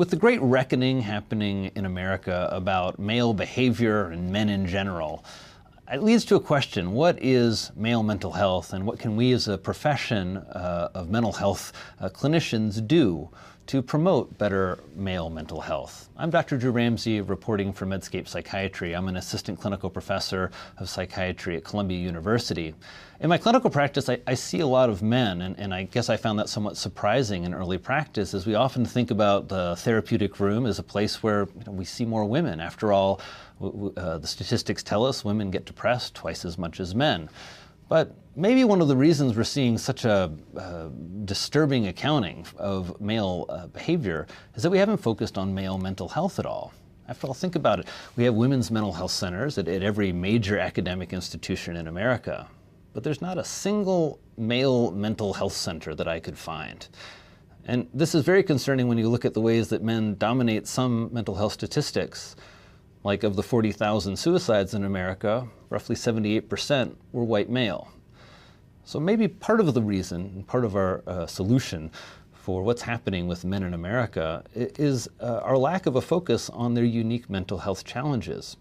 With the great reckoning happening in America about male behavior and men in general, it leads to a question: what is male mental health, and what can we as a profession of mental health clinicians do to promote better male mental health? I'm Dr. Drew Ramsey, reporting for Medscape Psychiatry. I'm an assistant clinical professor of psychiatry at Columbia University. In my clinical practice, I see a lot of men, and I guess I found that somewhat surprising in early practice, as we often think about the therapeutic room as a place where we see more women. After all, the statistics tell us women get depressed twice as much as men. But maybe one of the reasons we're seeing such a disturbing accounting of male behavior is that we haven't focused on male mental health at all. After all, think about it. We have women's mental health centers at every major academic institution in America, but there's not a single male mental health center that I could find. And this is very concerning when you look at the ways that men dominate some mental health statistics. Like, of the 40,000 suicides in America, roughly 78% were white male. So maybe part of the reason, and part of our solution for what's happening with men in America is our lack of a focus on their unique mental health challenges.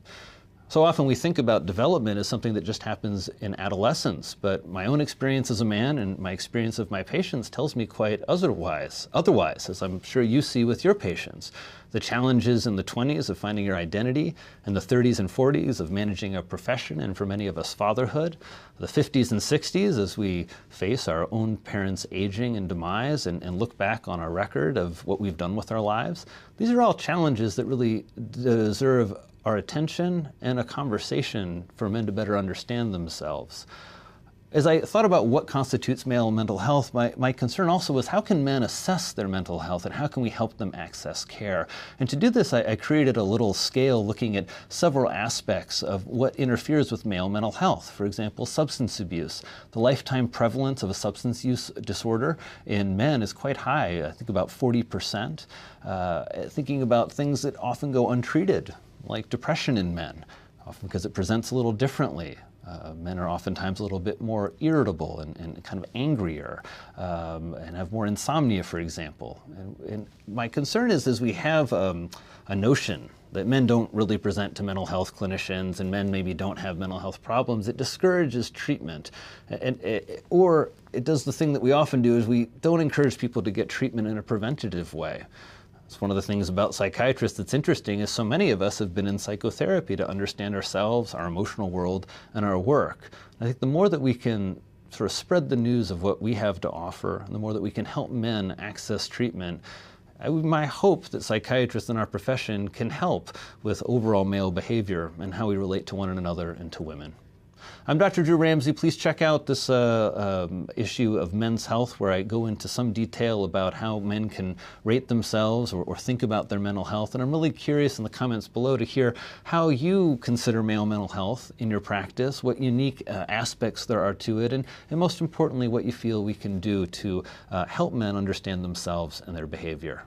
So often we think about development as something that just happens in adolescence, but my own experience as a man and my experience of my patients tells me quite otherwise, as I'm sure you see with your patients. The challenges in the 20s of finding your identity, and the 30s and 40s of managing a profession, and for many of us, fatherhood, the 50s and 60s as we face our own parents' aging and demise and look back on our record of what we've done with our lives. These are all challenges that really deserve our attention and a conversation for men to better understand themselves. As I thought about what constitutes male mental health, my concern also was, how can men assess their mental health, and how can we help them access care? And to do this, I created a little scale looking at several aspects of what interferes with male mental health. For example, substance abuse. The lifetime prevalence of a substance use disorder in men is quite high, I think about 40%. Thinking about things that often go untreated, like depression in men, often because it presents a little differently. Men are oftentimes a little bit more irritable and kind of angrier, and have more insomnia, for example. And my concern is we have a notion that men don't really present to mental health clinicians, and men maybe don't have mental health problems. It discourages treatment, or it does the thing that we often do, is we don't encourage people to get treatment in a preventative way. It's one of the things about psychiatrists that's interesting, is so many of us have been in psychotherapy to understand ourselves, our emotional world, and our work. I think the more that we can sort of spread the news of what we have to offer, and the more that we can help men access treatment, my hope that psychiatrists in our profession can help with overall male behavior and how we relate to one another and to women. I'm Dr. Drew Ramsey. Please check out this issue of Men's Health, where I go into some detail about how men can rate themselves or think about their mental health. And I'm really curious in the comments below to hear how you consider male mental health in your practice, what unique aspects there are to it, and most importantly, what you feel we can do to help men understand themselves and their behavior.